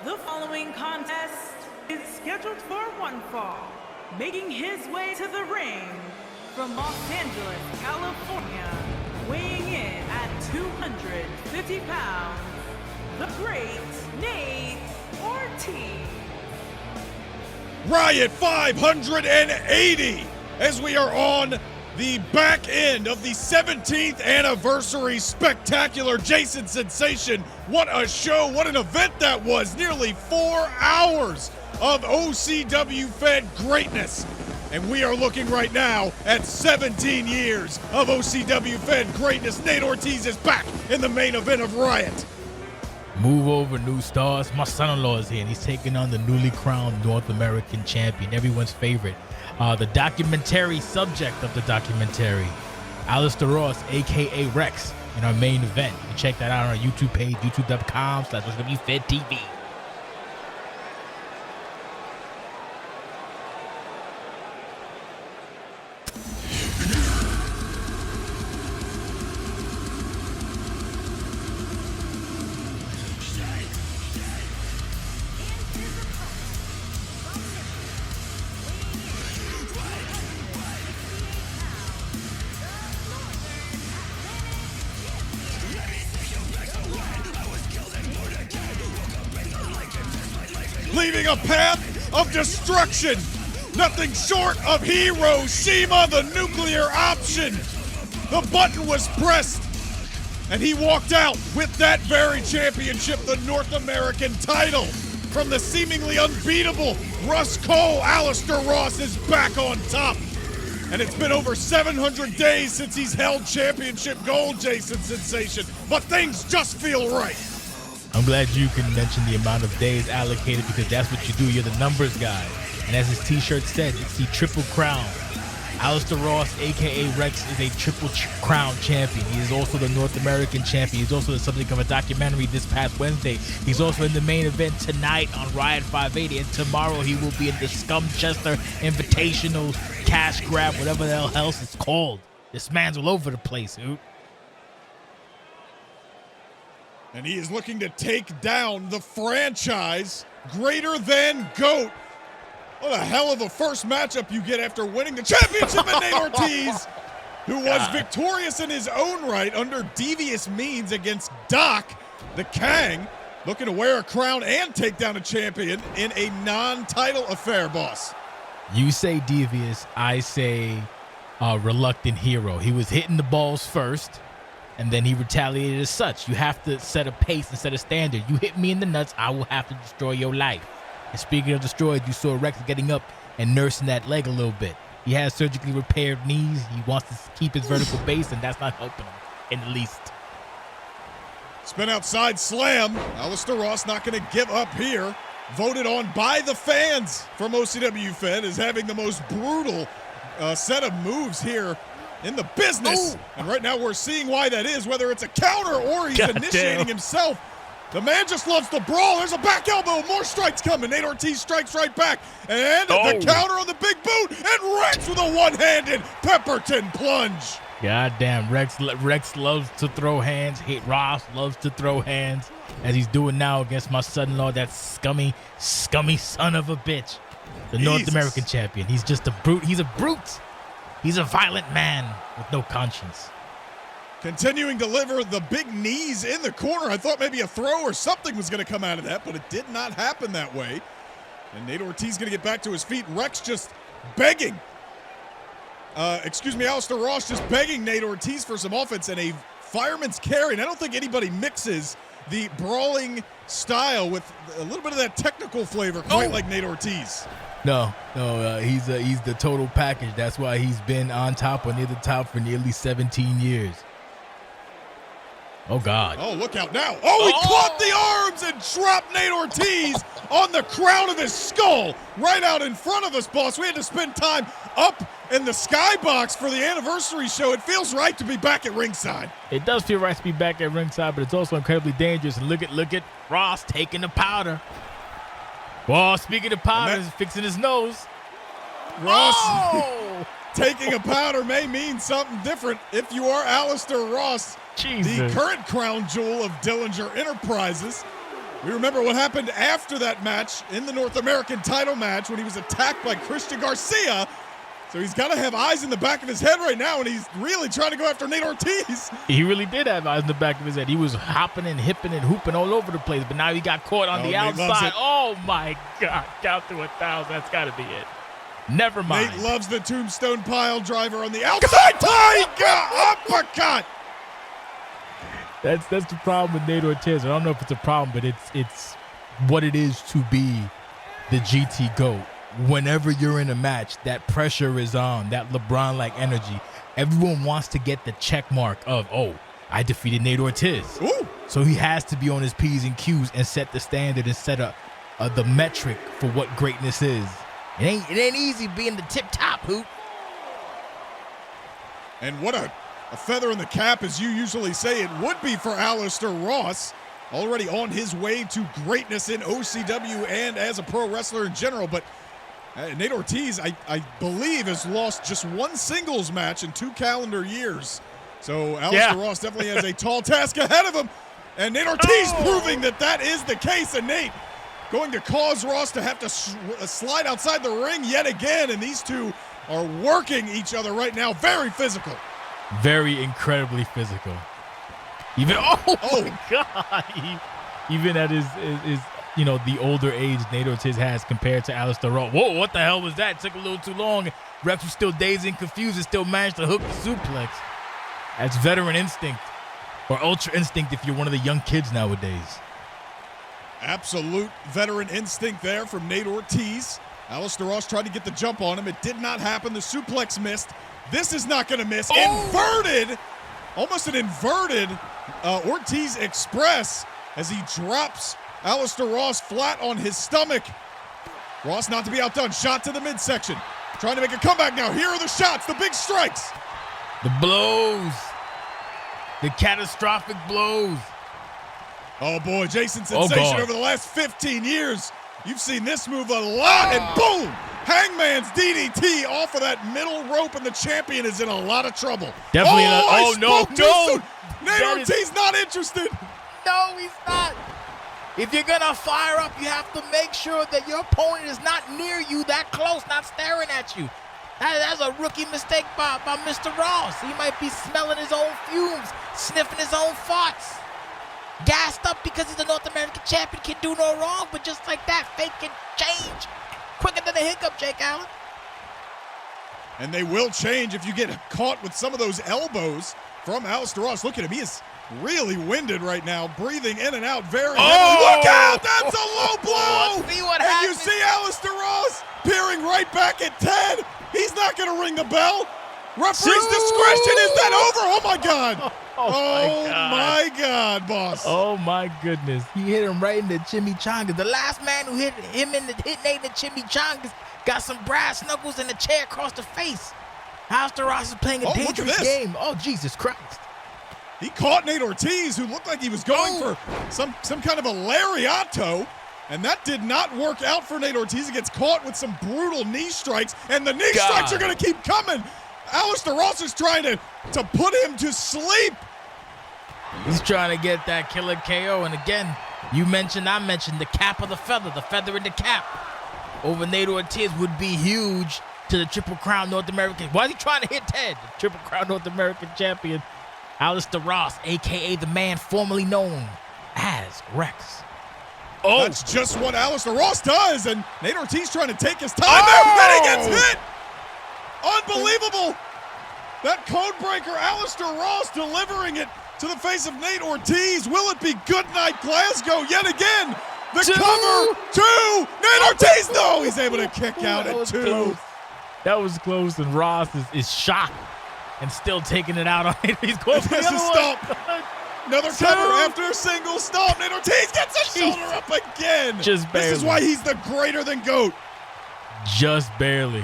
The following contest is scheduled for one fall. Making his way to the ring from Los Angeles, California, weighing in at 250 pounds, the great Nate Ortiz. Riot 580 as we are on the back end of the 17th anniversary spectacular Jason Sensation. What a show, what an event that was. Nearly 4 hours of OCWFED greatness. And we are looking right now at 17 years of OCWFED greatness. Nate Ortiz is back in the main event of Riot. Move over, new stars. My son-in-law is here, and he's taking on the newly crowned North American champion, everyone's favorite. The documentary subject of the documentary, Alastair Ross, a.k.a. Rex, in our main event. You can check that out on our YouTube page, youtube.com/OCWFedTV. Leaving a path of destruction. Nothing short of Hiroshima, the nuclear option. The button was pressed, and he walked out with that very championship, the North American title. From the seemingly unbeatable Rust Cohle, Alastair Ross is back on top. And it's been over 700 days since he's held championship gold, Jason Sensation. But things just feel right. I'm glad you can mention the amount of days allocated, because that's what you do. You're the numbers guy. And as his t-shirt said, it's the Triple Crown. Alastair Ross, a.k.a. Rex, is a Triple Crown champion. He is also the North American champion. He's also the subject of a documentary this past Wednesday. He's also in the main event tonight on Riot 580. And tomorrow he will be in the Scumchester Invitational Cash Grab, whatever the hell else it's called. This man's all over the place, dude. And he is looking to take down the franchise greater than GOAT. What a hell of a first matchup you get after winning the championship at Nate Ortiz, who was victorious in his own right under devious means against Doc, the Kang, looking to wear a crown and take down a champion in a non-title affair, boss. You say devious, I say reluctant hero. He was hitting the balls first, and then he retaliated as such. You have to set a pace and set a standard. You hit me in the nuts, I will have to destroy your life. And speaking of destroyed, you saw Rex getting up and nursing that leg a little bit. He has surgically repaired knees. He wants to keep his vertical base, and that's not helping him in the least. Spin outside slam. Alastair Ross not going to give up here. Voted on by the fans from OCWFED as having the most brutal set of moves here in the business. Ooh. And right now we're seeing why that is, whether it's a counter or he's initiating himself. The man just loves to brawl. There's a back elbow. More strikes coming. Nate Ortiz strikes right back. And the counter on the big boot. And Rex with a one-handed Pepperton plunge. Goddamn, Rex loves to throw hands. Ross loves to throw hands, as he's doing now against my son-in-law, that scummy son of a bitch. The North American champion. He's just a brute. He's a brute. He's a violent man with no conscience. Continuing to deliver the big knees in the corner. I thought maybe a throw or something was going to come out of that, but it did not happen that way. And Nate Ortiz going to get back to his feet. Rex just begging. Alastair Ross just begging Nate Ortiz for some offense and a fireman's carry. And I don't think anybody mixes the brawling style with a little bit of that technical flavor quite like Nate Ortiz. No, he's the total package. That's why he's been on top or near the top for nearly 17 years. Oh, God. Oh, look out now. Oh, he caught the arms and dropped Nate Ortiz on the crown of his skull right out in front of us, boss. We had to spend time up in the skybox for the anniversary show. It feels right to be back at ringside. It does feel right to be back at ringside, but it's also incredibly dangerous. And look at Ross taking the powder. Well, speaking of powder, he's fixing his nose. Ross taking a powder may mean something different if you are Alastair Ross, Jesus. the current crown jewel of Dillinger Enterprises. We remember what happened after that match in the North American title match when he was attacked by Christian Garcia. So he's got to have eyes in the back of his head right now, and he's really trying to go after Nate Ortiz. He really did have eyes in the back of his head. He was hopping and hipping and hooping all over the place, but now he got caught on the outside. Oh, my God. Count to 1,000. That's got to be it. Never mind. Nate loves the tombstone pile driver on the outside. Tiger uppercut. That's the problem with Nate Ortiz. I don't know if it's a problem, but it's what it is to be the GT GOAT. Whenever you're in a match, that pressure is on, that LeBron-like energy. Everyone wants to get the check mark of, oh, I defeated Nate Ortiz. Ooh. So he has to be on his P's and Q's and set the standard and set up the metric for what greatness is. It ain't easy being the tip-top, Hoop. And what a feather in the cap, as you usually say it would be for Alastair Ross, already on his way to greatness in OCW and as a pro wrestler in general. But Nate Ortiz, I believe, has lost just one singles match in 2 calendar years. So Alastair Ross definitely has a tall task ahead of him. And Nate Ortiz proving that is the case. And Nate going to cause Ross to have to slide outside the ring yet again. And these two are working each other right now. Very physical. Very incredibly physical. Even my God. Even at his the older age Nate Ortiz has compared to Alastair Ross. Whoa, what the hell was that? It took a little too long. Rex was still dazed and confused and still managed to hook the suplex. That's veteran instinct, or ultra instinct if you're one of the young kids nowadays. Absolute veteran instinct there from Nate Ortiz. Alastair Ross tried to get the jump on him. It did not happen. The suplex missed. This is not going to miss. Inverted, almost an inverted Ortiz Express as he drops Alastair Ross flat on his stomach. Ross not to be outdone. Shot to the midsection. Trying to make a comeback now. Here are the shots, the big strikes. The blows. The catastrophic blows. Oh, boy, Jason Sensation over the last 15 years. You've seen this move a lot, and boom! Hangman's DDT off of that middle rope, and the champion is in a lot of trouble. Definitely not. Oh, no. Nate Ortiz not interested. No, he's not. If you're going to fire up, you have to make sure that your opponent is not near you that close, not staring at you. That's a rookie mistake by Mr. Ross. He might be smelling his own fumes, sniffing his own farts. Gassed up because he's the North American champion, can do no wrong, but just like that, fake can change quicker than a hiccup, Jake Allen. And they will change if you get caught with some of those elbows from Alastair Ross. Look at him. He is really winded right now, breathing in and out very heavily. Look out! That's a low blow! Let's see what and happens. You see Alastair Ross peering right back at Ted. He's not going to ring the bell. Referee's discretion. Is that over? Oh, my God. Oh my God, boss. Oh, my goodness. He hit him right in the chimichangas. The last man who hit Nate in the chimichangas got some brass knuckles and a chair across the face. Alastair Ross is playing a dangerous game. Oh, Jesus Christ. He caught Nate Ortiz, who looked like he was going for some kind of a lariato, and that did not work out for Nate Ortiz. He gets caught with some brutal knee strikes, and the knee strikes are going to keep coming. Alastair Ross is trying to put him to sleep. He's trying to get that killer KO, and again, I mentioned the cap of the feather in the cap over Nate Ortiz would be huge to the Triple Crown North American. Why is he trying to hit Ted? The Triple Crown North American Champion, Alastair Ross, a.k.a. the man formerly known as Rex. Oh, that's just what Alastair Ross does, and Nate Ortiz trying to take his time there, and he gets hit. Unbelievable. That code breaker, Alastair Ross, delivering it to the face of Nate Ortiz. Will it be good night Glasgow yet again? The cover, 2. Nate Ortiz, no, he's able to kick out at 2. Close. That was close, and Ross is shocked and still taking it out on it. He's going for the other one. Another cover after a single stomp. Nate Ortiz gets a shoulder up again. Just barely. This is why he's the greater than GOAT. Just barely.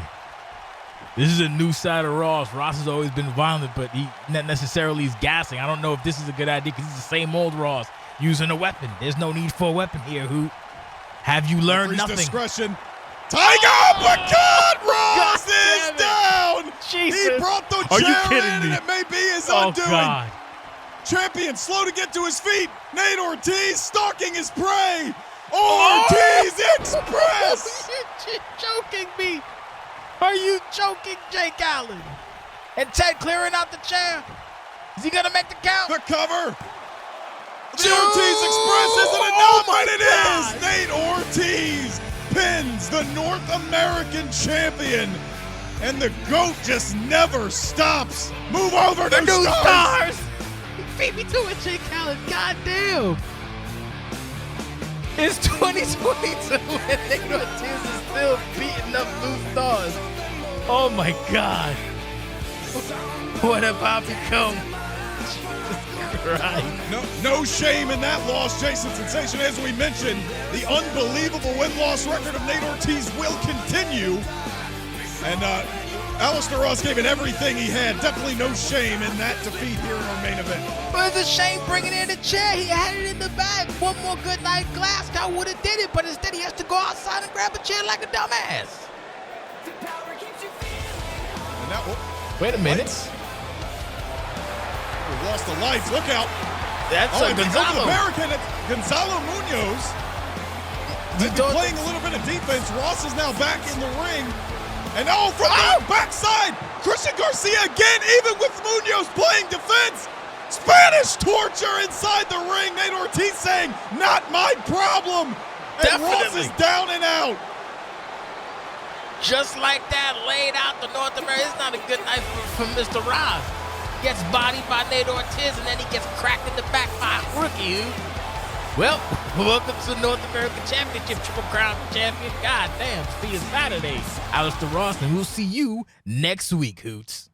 This is a new side of Ross. Ross has always been violent, but he not necessarily is gassing. I don't know if this is a good idea because he's the same old Ross using a weapon. There's no need for a weapon here. Who have you learned nothing? Discretion. Tiger, but God, Ross is down. Jesus. He brought the chair in, and it may be his undoing. God. Champion slow to get to his feet. Nate Ortiz stalking his prey. Ortiz Express! You're joking me. Are you joking, Jake Allen? And Ted clearing out the chair. Is he gonna make the count? The cover. The Ortiz Express isn't enough, but it is. Nate Ortiz pins the North American Champion. And the GOAT just never stops. Move over to new stars. Beat me to it, Jake Allen. God damn. It's 2022 and Nate Ortiz is still beating up new stars. Oh my God. What have I become? Jesus Christ. No shame in that loss, Jason Sensation. As we mentioned, the unbelievable win-loss record of Nate Ortiz will continue. And Alastair Ross gave it everything he had. Definitely no shame in that defeat here in our main event. But it's a shame bringing in the chair. He had it in the bag. One more good night Glasgow would have did it, but instead he has to go outside and grab a chair like a dumbass. And that, wait a minute. We lost a life. Look out. That's a Gonzalo. American. Gonzalo Munoz. He's playing a little bit of defense. Ross is now back in the ring. And from the backside, Christian Garcia again, even with Munoz playing defense. Spanish torture inside the ring. Nate Ortiz saying, not my problem. And Ross is down and out. Just like that, laid out the North America. It's not a good night for Mr. Ross. Gets bodied by Nate Ortiz, and then he gets cracked in the back by a rookie. Well, welcome to the North American Championship, Triple Crown Champion. God damn, see you Saturday. Alastair Ross, and we'll see you next week, Hoots.